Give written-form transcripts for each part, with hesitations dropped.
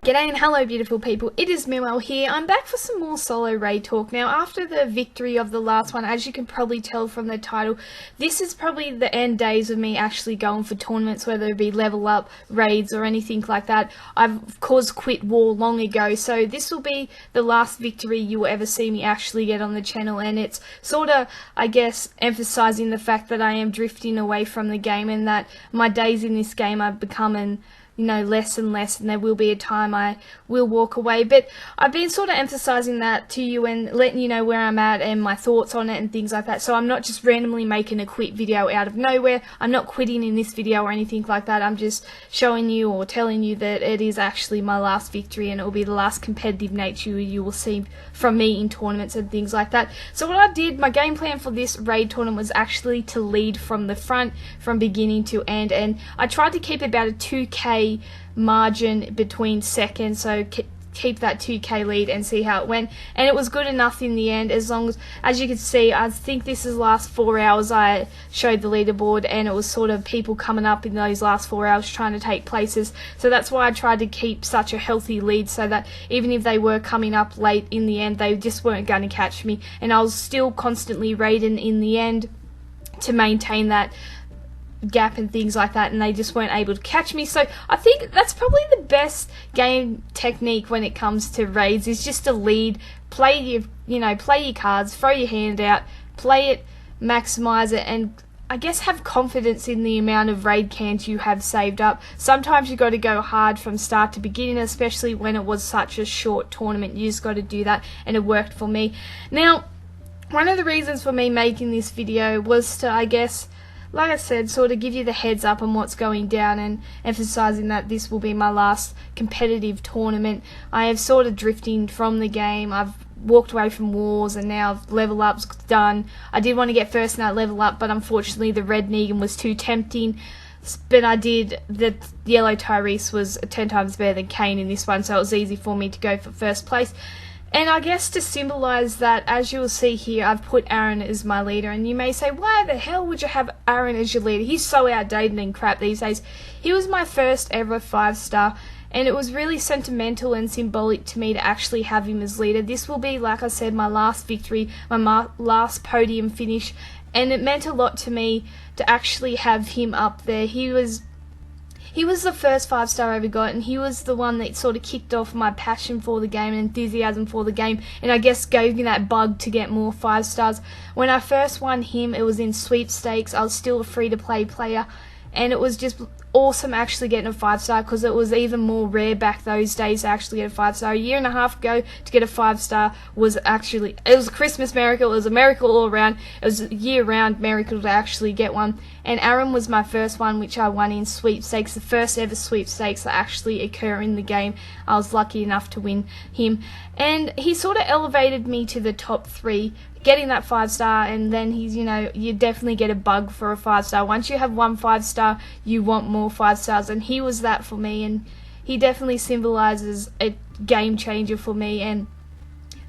G'day and hello beautiful people, it is Mimel here. I'm back for some more solo raid talk. Now after the victory of the last one, as you can probably tell from the title, this is probably the end days of me actually going for tournaments, whether it be level up, raids or anything like that. I've of course quit war long ago, so this will be the last victory you will ever see me actually get on the channel, and it's sort of, I guess, emphasizing the fact that I am drifting away from the game and that my days in this game are becoming less and less, and there will be a time I will walk away. But I've been sort of emphasizing that to you and letting you know where I'm at and my thoughts on it and things like that. So I'm not just randomly making a quit video out of nowhere. I'm not quitting in this video or anything like that. I'm just showing you or telling you that it is actually my last victory, and it will be the last competitive nature you will see from me in tournaments and things like that. So what I did, my game plan for this raid tournament was actually to lead from the front, from beginning to end, and I tried to keep about a 2k margin between seconds, so keep that 2k lead and see how it went, and it was good enough in the end. As you can see, I think this is last 4 hours I showed the leaderboard, and it was sort of people coming up in those last 4 hours trying to take places, so that's why I tried to keep such a healthy lead, so that even if they were coming up late in the end, they just weren't going to catch me, and I was still constantly raiding in the end to maintain that gap and things like that, and they just weren't able to catch me. So I think that's probably the best game technique when it comes to raids, is just to lead, play your cards, throw your hand out, play it, maximize it, and I guess have confidence in the amount of raid cans you have saved up. Sometimes you got to go hard from start to beginning, especially when it was such a short tournament. You just got to do that, and it worked for me. Now, one of the reasons for me making this video was to, I guess, like I said, sort of give you the heads up on what's going down, and emphasizing that this will be my last competitive tournament. I have sort of drifting from the game. I've walked away from wars, and now level up's done. I did want to get first in that level up, but unfortunately the red Negan was too tempting. But the yellow Tyrese was 10 times better than Kane in this one, so it was easy for me to go for first place. And I guess to symbolize that, as you'll see here, I've put Aaron as my leader, and you may say, why the hell would you have Aaron as your leader? He's so outdated and crap these days. He was my first ever 5-star, and it was really sentimental and symbolic to me to actually have him as leader. This will be, like I said, my last victory, my last podium finish, and it meant a lot to me to actually have him up there. He was the first 5-star I ever got, and he was the one that sort of kicked off my passion for the game and enthusiasm for the game, and I guess gave me that bug to get more 5-stars. When I first won him, it was in sweepstakes. I was still a free-to-play player, and it was just awesome actually getting a 5-star, because it was even more rare back those days to actually get a 5-star. A year and a half ago, to get a 5-star was actually, it was a Christmas miracle, it was a miracle all around, it was a year-round miracle to actually get one. And Aaron was my first one, which I won in sweepstakes, the first ever sweepstakes that actually occur in the game. I was lucky enough to win him, and he sort of elevated me to the top 3, getting that 5-star, and then he's, you definitely get a bug for a 5-star. Once you have one 5-star, you want more 5-stars, and he was that for me, and he definitely symbolizes a game changer for me, and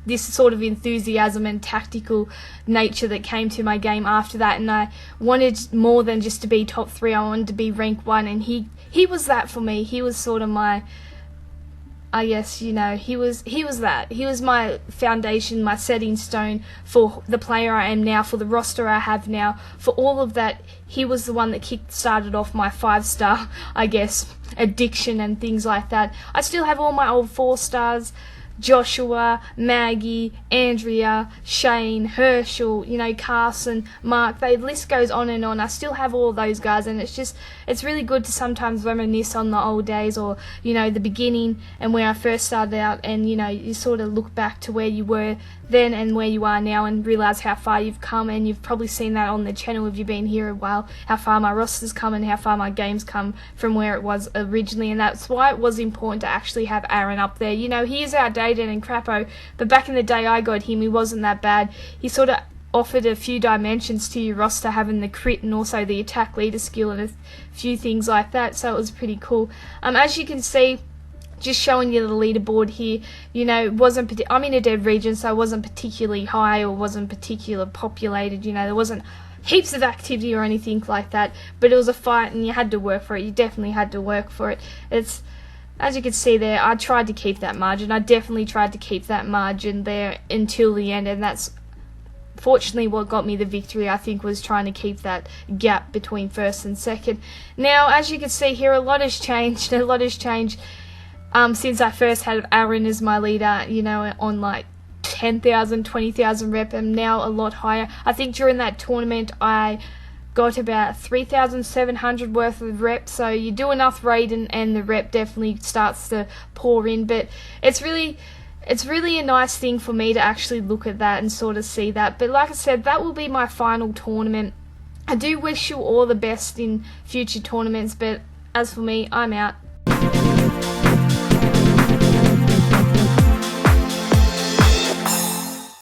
this sort of enthusiasm and tactical nature that came to my game after that. And I wanted more than just to be top 3, I wanted to be rank 1, and he was that for me. He was sort of my, I guess, he was that. He was my foundation, my setting stone for the player I am now, for the roster I have now, for all of that. He was the one that started off my 5-star, I guess, addiction and things like that. I still have all my old 4-stars. Joshua, Maggie, Andrea, Shane, Herschel, Carson, Mark, the list goes on and on. I still have all those guys, and it's really good to sometimes reminisce on the old days, or, the beginning and where I first started out, and, you sort of look back to where you were then and where you are now, and realize how far you've come. And you've probably seen that on the channel if you've been here a while, how far my roster's come and how far my game's come from where it was originally. And that's why it was important to actually have Aaron up there. He is outdated and crapo, but back in the day I got him, he wasn't that bad. He sort of offered a few dimensions to your roster, having the crit and also the attack leader skill and a few things like that, so it was pretty cool. As you can see, just showing you the leaderboard here, I'm in a dead region, so it wasn't particularly high or wasn't particularly populated, there wasn't heaps of activity or anything like that, but it was a fight and you had to work for it. You definitely had to work for it. as you can see there, I tried to keep that margin. I definitely tried to keep that margin there until the end, and that's fortunately what got me the victory. I think was trying to keep that gap between first and second. Now, as you can see here, a lot has changed. A lot has changed since I first had Aaron as my leader, you know, on like 10,000, 20,000 rep, and now a lot higher. I think during that tournament I got about 3,700 worth of reps, so you do enough raid and the rep definitely starts to pour in. But it's really a nice thing for me to actually look at that and sort of see that. But like I said, that will be my final tournament. I do wish you all the best in future tournaments, but as for me, I'm out.